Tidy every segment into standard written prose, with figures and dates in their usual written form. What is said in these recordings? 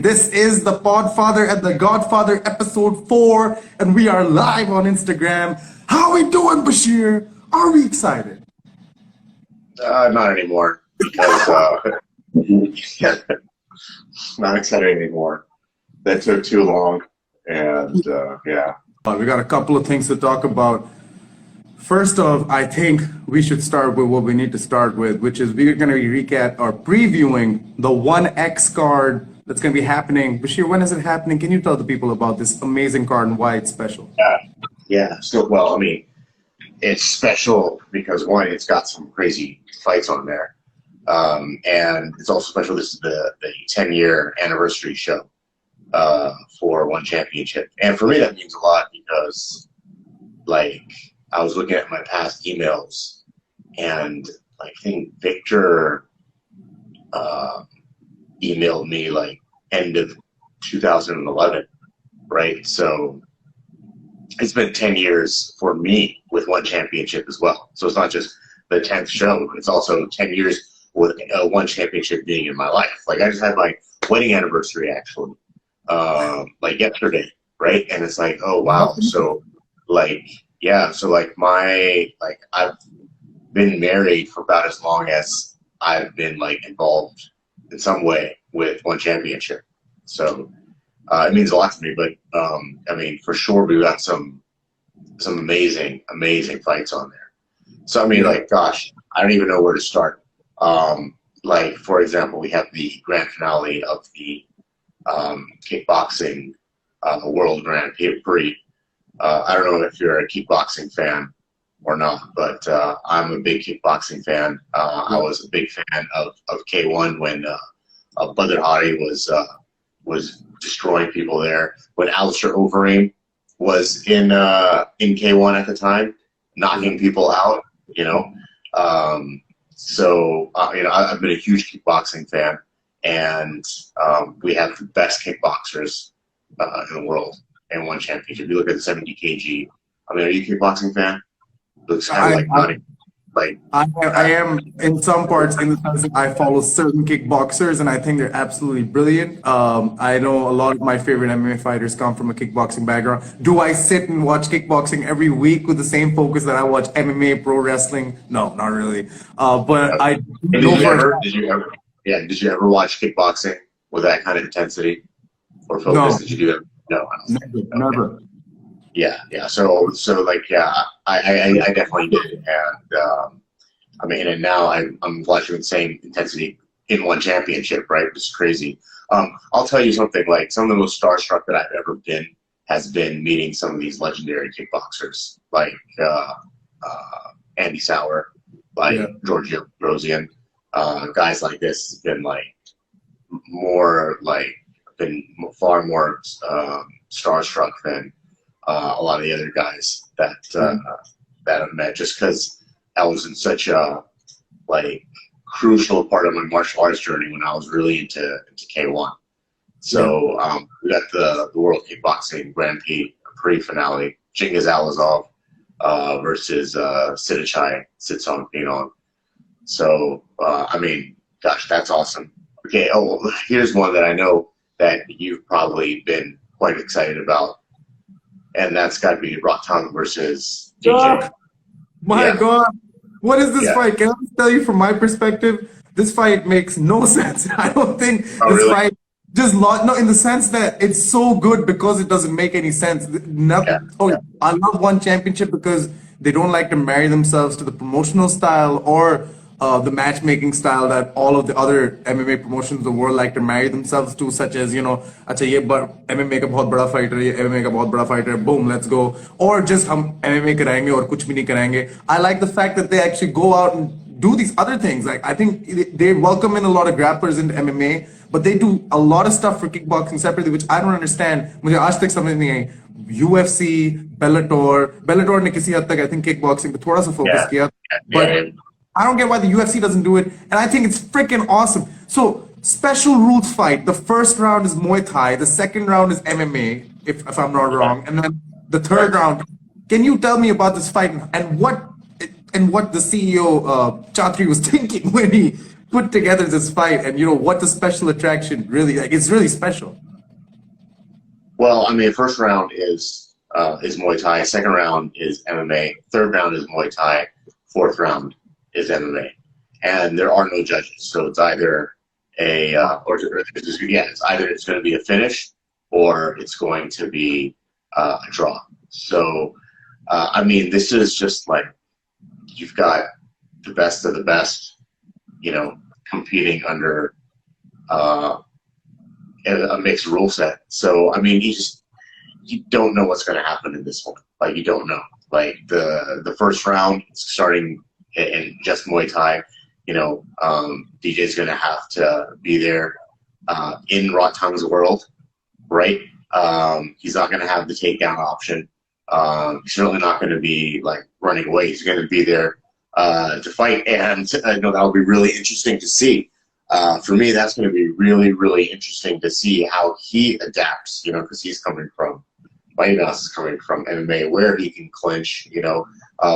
This is the Podfather and the Godfather episode 4, and we are live on Instagram. How are we doing, Bashir? Are we excited? Not anymore, because not excited anymore. That took too long, and yeah. We got a couple of things to talk about. First off, I think we should start with what we need to start with, which is we're going to recap or previewing the ONE X card that's going to be happening. Bashir, when is it happening? Can you tell the people about this amazing card and why it's special? Yeah. So, well, I mean, it's special because, one, it's got some crazy fights on there. And it's also special. This is the 10-year anniversary show for ONE Championship. And for me, that means a lot because, like, I was looking at my past emails, and I think Victor emailed me like end of 2011, right? So it's been 10 years for me with ONE Championship as well. So it's not just the 10th show; it's also 10 years with ONE Championship being in my life. Like I just had my wedding anniversary actually, like yesterday, right? And it's like, oh wow, so like. Yeah, so like I've been married for about as long as I've been like involved in some way with ONE Championship. So it means a lot to me, but I mean for sure we got some amazing fights on there. So I mean like gosh, I don't even know where to start. Like for example, we have the grand finale of the kickboxing World Grand Prix. I don't know if you're a kickboxing fan or not, but I'm a big kickboxing fan. I was a big fan of K1 when Badr Hari was destroying people there. When Alistair Overeem was in K1 at the time, knocking people out, you know. So you know, I've been a huge kickboxing fan, and we have the best kickboxers in the world. And ONE Championship. If you look at the 70 kg. I mean, are you a kickboxing fan? Looks kind of like I am in some parts in the sense that I follow certain kickboxers and I think they're absolutely brilliant. I know a lot of my favorite MMA fighters come from a kickboxing background. Do I sit and watch kickboxing every week with the same focus that I watch MMA, pro wrestling? No, not really. But I did you ever watch kickboxing with that kind of intensity or focus? No. Did you do it? No, never. Yeah. So like, yeah, I definitely did, and I mean, and now I'm watching the same intensity in ONE Championship, right? Which is crazy. I'll tell you something. Like some of the most starstruck that I've ever been has been meeting some of these legendary kickboxers, like Andy Sauer, like Giorgio Rosian, guys like this have been like been far more starstruck than a lot of the other guys that I've met, just because I was in such a like crucial part of my martial arts journey when I was really into K1. So we got the World Kickboxing Grand Prix finale, Chingiz Alazov versus Sidichai Sitsong. So I mean, gosh, that's awesome. Okay, here's one that I know that you've probably been quite excited about, and that's got to be Rodtang versus DJ. My God, what is this fight? Can I just tell you from my perspective, this fight makes no sense. I don't think fight just no, in the sense that it's so good because it doesn't make any sense. I love ONE Championship because they don't like to marry themselves to the promotional style or the matchmaking style that all of the other MMA promotions of the world like to marry themselves to, such as, you know, अच्छा ये MMA का बहुत बड़ा fighter है, ये MMA का बहुत बड़ा fighter है, boom, let's go. Or just हम MMA कराएंगे और कुछ भी नहीं कराएंगे. I like the fact that they actually go out and do these other things. Like I think they welcome in a lot of grapplers into MMA, but they do a lot of stuff for kickboxing separately, which I don't understand. मुझे आज तक समझ नहीं आई. UFC, Bellator ने किसी हद तक I think kickboxing पे थोड़ा सा focus किया, but I don't get why the UFC doesn't do it, and I think it's freaking awesome. So, special rules fight. The first round is Muay Thai. The second round is MMA, if I'm not wrong. And then the third round. Can you tell me about this fight and what the CEO Chatri was thinking when he put together this fight, and what the special attraction really like. It's really special. Well, I mean, first round is Muay Thai. Second round is MMA. Third round is Muay Thai. Fourth round is MMA. And there are no judges, so it's either it's going to be a finish or it's going to be a draw. So, I mean, this is just like you've got the best of the best, competing under a mixed rule set. So, I mean, you don't know what's going to happen in this one. Like, you don't know. Like, the first round, starting in just Muay Thai, DJ's going to have to be there in Rodtang's world, right? He's not going to have the takedown option. He's certainly not going to be, like, running away. He's going to be there to fight, and that'll be really interesting to see. For me, that's going to be really, really interesting to see how he adapts, because he's coming from Mighty Mouse is coming from MMA, where he can clinch,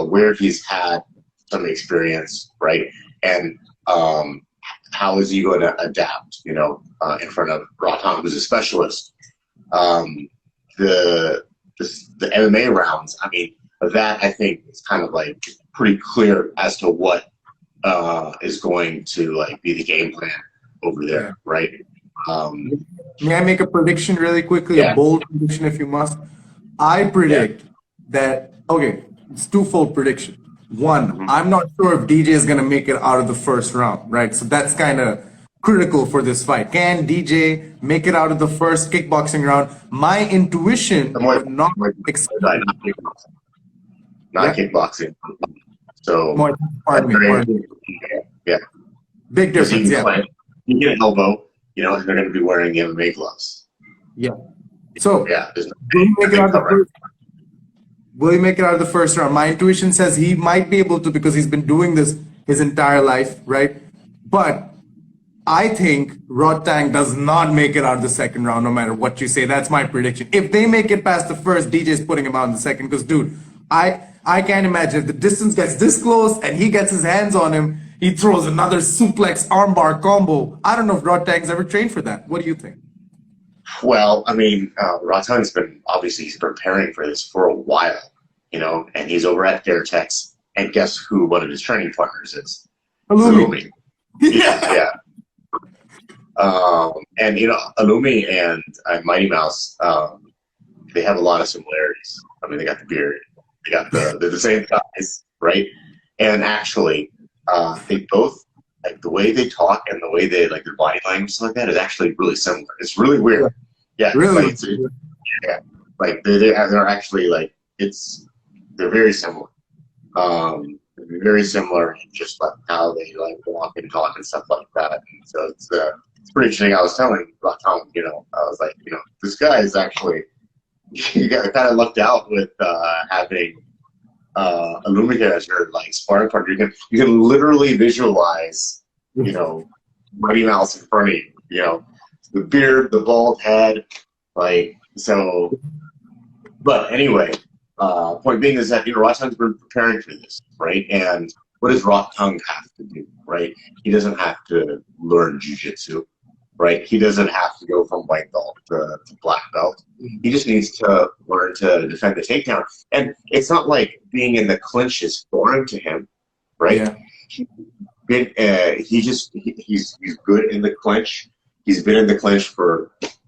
where he's had some experience, right? And how is he going to adapt, in front of Rodtang, who's a specialist. The MMA rounds, I mean, that I think is kind of like pretty clear as to what is going to like be the game plan over there, right? May I make a prediction really quickly? Yeah. A bold prediction, if you must. I predict that. Okay, it's twofold prediction. One, I'm not sure if DJ is gonna make it out of the first round, right? So that's kind of critical for this fight. Can DJ make it out of the first kickboxing round? My intuition would not kickboxing. So pardon me. Yeah. Big difference. You get an elbow, and they're going to be wearing MMA gloves. Yeah. So there's will he make it out of the first? Will he make it out of the first round? My intuition says he might be able to because he's been doing this his entire life, right? But I think Rodtang does not make it out of the second round, no matter what you say. That's my prediction. If they make it past the first, DJ's putting him out in the second. Because, dude, I can't imagine if the distance gets this close and he gets his hands on him, he throws another suplex armbar combo. I don't know if Rodtang's ever trained for that. What do you think? Well, I mean, Rodtang's been he's preparing for this for a while, and he's over at Fairtex. And guess who one of his training partners is? Alumi. Yeah. And Alumi and Mighty Mouse, they have a lot of similarities. I mean, they got the beard, they're the same guys, right? And actually, they both like the way they talk and the way they like their body language like that is actually really similar. It's really weird. Yeah, really. Like they're actually like they're very similar. Very similar in just like how they like walk and talk and stuff like that. And so it's pretty interesting. I was telling Rodtang, I was like, this guy is actually you got kind of lucked out with having Illumina as your like sparring partner. You can literally visualize, Mighty Mouse in front of you. The beard, the bald head, like so. But anyway. Point being is that Rodtang's been preparing for this, right? And what does Rodtang have to do, right? He doesn't have to learn jiu-jitsu, right? He doesn't have to go from white belt to black belt. He just needs to learn to defend the takedown. And it's not like being in the clinch is foreign to him, right? Yeah. He's good in the clinch. He's been in the clinch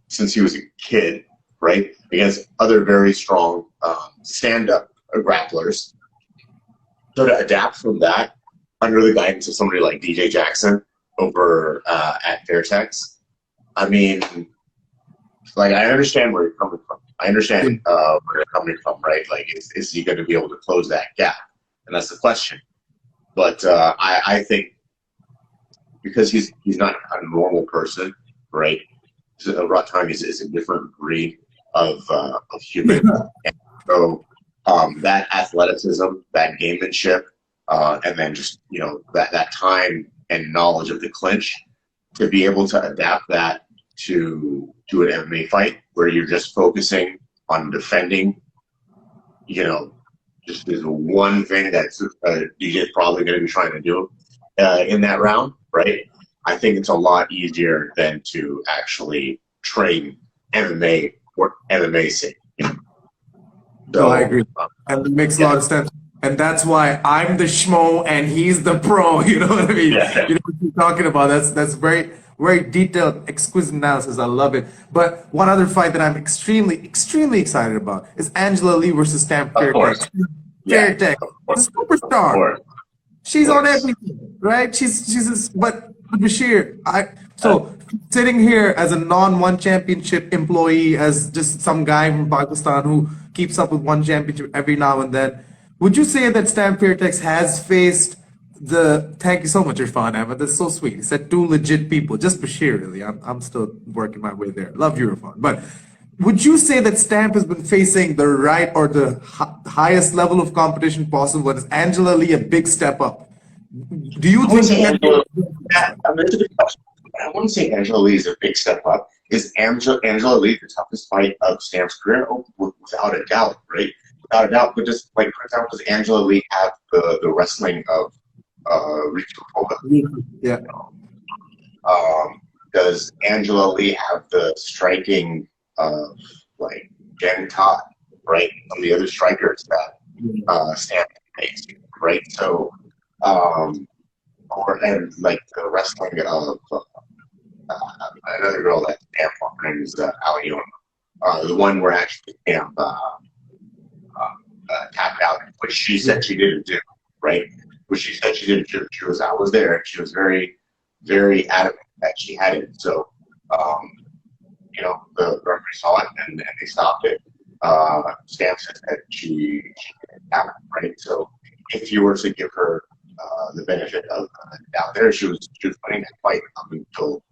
since he was a kid, right? Against other very strong stand-up grapplers. So to adapt from that under the guidance of somebody like DJ Jackson over at Fairtex, I mean, like I understand where you're coming from. I understand where you're coming from, right? Like, is he going to be able to close that gap? And that's the question. But I think because he's not a normal person, right? Rodtang is a different breed of human. And so that athleticism, that gamemanship, and then just that time and knowledge of the clinch to be able to adapt that to an MMA fight where you're just focusing on defending, just is one thing that DJ is probably going to be trying to do in that round, right? I think it's a lot easier than to actually train MMA or MMA sake. No, I agree. And it makes a lot of sense. And that's why I'm the schmo and he's the pro. You know what I mean? Yeah. You know what you're talking about. That's very, very detailed, exquisite analysis. I love it. But one other fight that I'm extremely, extremely excited about is Angela Lee versus Stamp Fairtex. Fairtex, the superstar. She's on everything, right? She's just, but Bashir, so sitting here as a non-one championship employee, as just some guy from Pakistan who keeps up with one championship every now and then, would you say that Stamp Fairtex has faced thank you so much, Irfan Ahmad, that's so sweet. He said two legit people, just Bashir really. I'm still working my way there. Love you, Irfan. But would you say that Stamp has been facing the right or the highest level of competition possible? And is Angela Lee a big step up? Do you think that's a good question. I wouldn't say Angela Lee is a big step up. Is Angela Lee the toughest fight of Stamp's career? Oh, without a doubt, right? Without a doubt. But just like, for example, does Angela Lee have the wrestling of Ritu Koga? Yeah. Does Angela Lee have the striking of like Jen Todd, right? Some of the other strikers that Stamp makes, right? So, and like the wrestling of another girl that Stamp brings, Aliona, the one where actually Stamp tapped out, which she said she didn't do, right? Which she said she didn't do. I was there, and she was very, very adamant that she had it. So, you know, the referee saw it and they stopped it. Stamp said that she didn't have it, right? So, if you were to give her the benefit of doubt there, she was winning that fight up until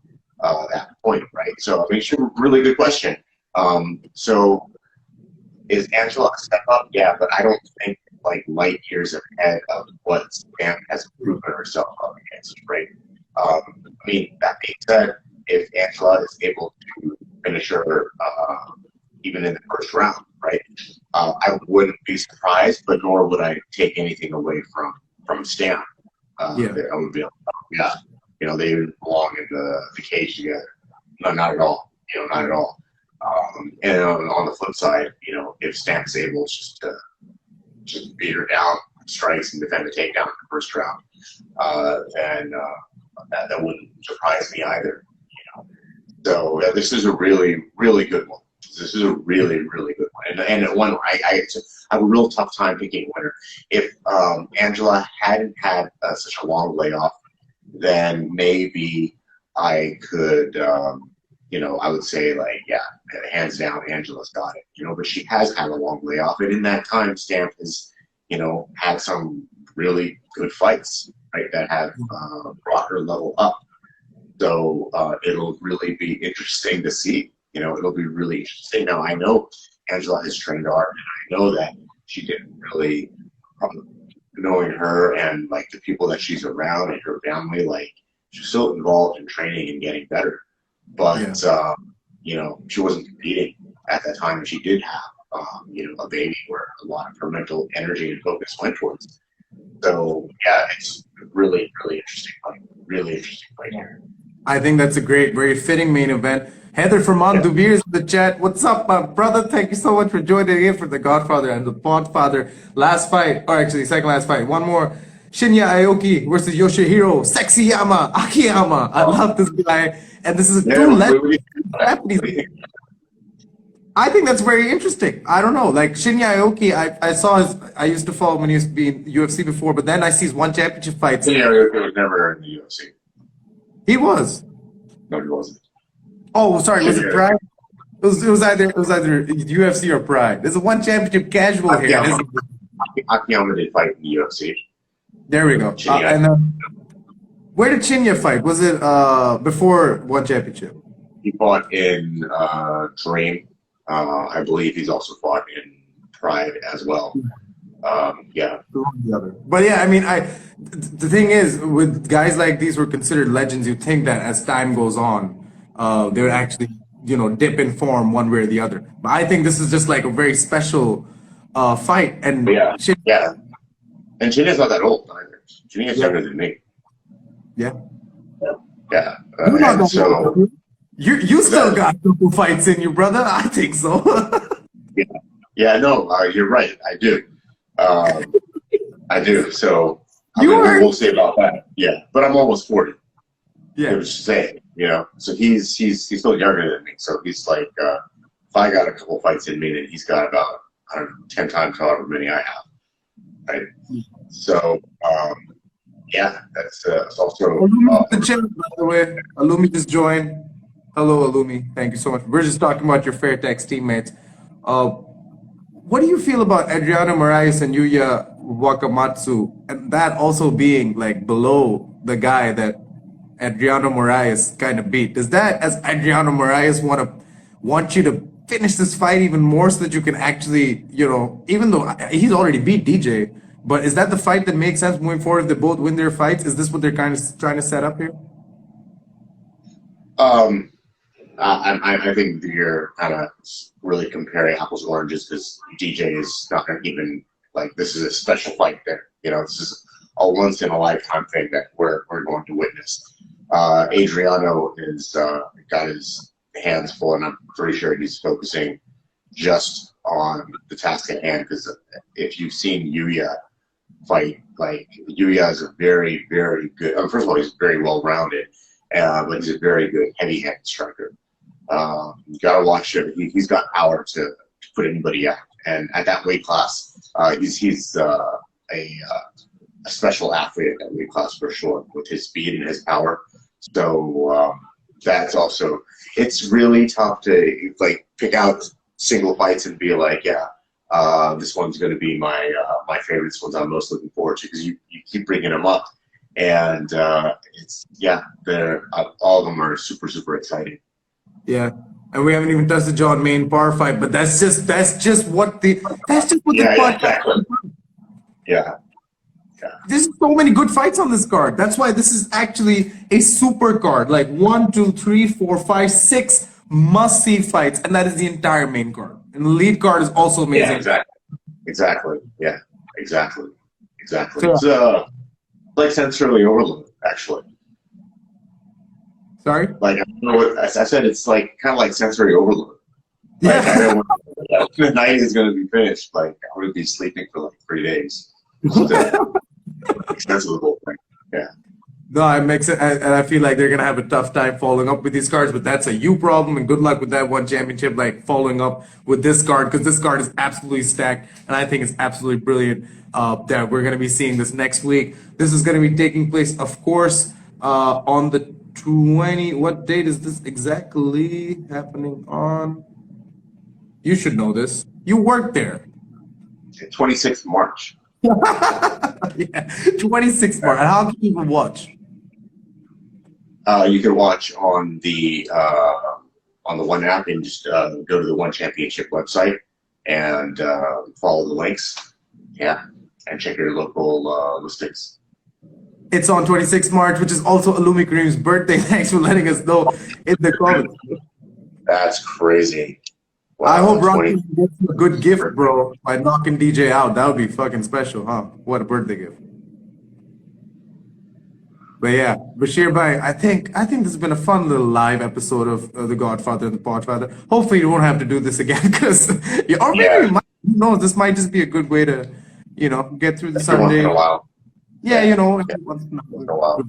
that point, right? So, I mean, she was a really good question. So, is Angela a step up? Yeah, but I don't think like light years ahead of what Stamp has proven herself up against, right? I mean, that being said, if Angela is able to finish her even in the first round, right? I wouldn't be surprised, but nor would I take anything away from Stamp. I would be like, yeah, you know, they belong in the cage together. No, not at all. You know, not at all. And on the flip side, you know, if Stamp's able just to beat her down, strikes, and defend a takedown in the first round, then that wouldn't surprise me either. You know, so this is a really, really good one. This is a really, really good one, and one I have a real tough time picking a winner. If Angela hadn't had such a long layoff, then maybe I could. You know, I would say like, yeah, hands down, Angela's got it. You know, but she has had a long layoff, and in that time, Stamp has, you know, had some really good fights, right, that have brought her level up. So it'll really be interesting to see. You know, it'll be really interesting. Now, I know Angela has trained hard, and I know that she didn't really, knowing her and like the people that she's around and her family, like she's still involved in training and getting better. But, you know, she wasn't competing at that time, and she did have, you know, a baby where a lot of her mental energy and focus went towards. So, yeah, it's really, really interesting fight. Really interesting fight here. I think that's a great, very fitting main event. Heather from Dubir is in the chat. What's up, my brother? Thank you so much for joining in for the Godfather and the Podfather last fight, or actually second last fight. One more. Shinya Aoki versus Yoshihiro Sexyama Akiyama. I love this guy. And this is two legends. I think that's very interesting. I don't know. Like Shinya Aoki, I saw his, I used to follow him when he used to be in UFC before, but then I see his one championship fights. Shinya Aoki was never in the UFC. He was. No, he wasn't. Oh, sorry. Was it Pride? It was either UFC or Pride. There's a one championship casual here. Akiyama did fight in the UFC. There we go. Where did Shinya fight? Was it before one championship? He fought in Dream. I believe he's also fought in Pride as well. Yeah. But yeah, I mean, the thing is, with guys like these who are considered legends, you think that as time goes on, they would actually, you know, dip in form one way or the other. But I think this is just like a very special fight. And yeah. And Shinya's not that old either. Shinya's younger than me. Yeah. Yeah. You not And that so, long. You still got a couple fights in you, brother. I think so. yeah, no, you're right. I do. I do. So, I You mean, are. we'll see about that. Yeah, but I'm almost 40. Yeah. It was saying, So he's still younger than me. So he's like, if I got a couple fights in me, then he's got about, I don't know, 10 times however many I have. Right. So, yeah, that's also. Alumi the chat, by the way. Alumi just joined. Hello, Alumi. Thank you so much. We're just talking about your Fairtex teammates. What do you feel about Adriano Moraes and Yuya Wakamatsu, and that also being like below the guy that Adriano Moraes kind of beat? Does that, as Adriano Moraes, want you to finish this fight even more so that you can actually, even though he's already beat DJ, but is that the fight that makes sense moving forward if they both win their fights? Is this what they're kind of trying to set up here? I think you're kind of really comparing apples and oranges because DJ is not going to even this is a special fight there. This is a once in a lifetime thing that we're going to witness. Adriano is got his hands full, and I'm pretty sure he's focusing just on the task at hand. Because if you've seen Yuya fight, Yuya is a very, very good. First of all, he's very well rounded, but he's a very good heavy hand striker. You gotta watch him. He's got power to put anybody out, and at that weight class, he's a special athlete at that weight class for sure, with his speed and his power. So that's also, it's really tough to pick out single fights and be like, this one's going to be my favorite. This one's I'm most looking forward to, because you keep bringing them up, and they're all of them are super, super exciting. Yeah, and we haven't even touched the John Main bar fight, but that's just what the Yeah, exactly. Yeah. There's so many good fights on this card. That's why this is actually a super card. Like 1, 2, 3, 4, 5, 6 must-see fights, and that is the entire main card. And the lead card is also amazing. Yeah, exactly. Yeah, exactly. So, It's like sensory overload, actually. sorry? I don't know what I said. It's kind of like sensory overload. I know when the night is going to be finished. I'm going to be sleeping for 3 days. That's a little thing. Yeah. No, it makes it, and I feel like they're gonna have a tough time following up with these cards, but that's a you problem, and good luck with that one championship, following up with this card, because this card is absolutely stacked, and I think it's absolutely brilliant that we're gonna be seeing this next week. This is gonna be taking place, of course, on the 20. What date is this exactly happening on? You should know this. You work there. 26th March. Yeah, 26th March. And how can people watch? You can watch on the ONE app, and just go to the ONE Championship website and follow the links. Yeah, and check your local listings. It's on 26th March, which is also Alumi Kareem's birthday. Thanks for letting us know in the comments. That's crazy. Wow, I hope Rocky gets a good gift, bro, by knocking DJ out. That would be fucking special, huh? What a birthday gift. But yeah, Bashir Bhai, I think this has been a fun little live episode of The Godfather and the Podfather. Hopefully you won't have to do this again, because or maybe you might, who knows, this might just be a good way to, get through the Sunday. Once in a while. Yeah, once in a while.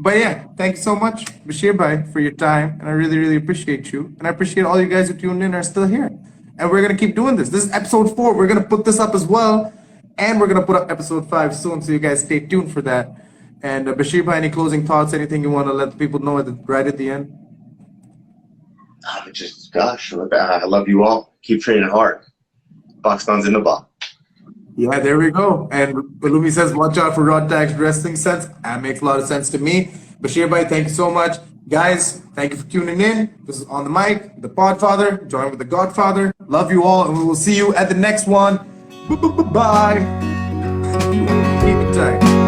But yeah, thank you so much, Bashir Bhai, for your time, and I really, really appreciate you, and I appreciate all you guys who tuned in and are still here. And we're gonna keep doing this. This is episode 4. We're gonna put this up as well, and we're gonna put up episode 5 soon, so you guys stay tuned for that. And Bashir Bhai, any closing thoughts? Anything you want to let the people know right at the end? Gosh, I love you all. Keep training hard. Pakistan's in the box. Yeah, there we go. And Balumi says, watch out for Rodtang's wrestling sense. That makes a lot of sense to me. Bashir Bhai, thank you so much. Guys, thank you for tuning in. This is On the Mic, the Podfather, joined with the Godfather. Love you all, and we will see you at the next one. Bye. Keep it tight.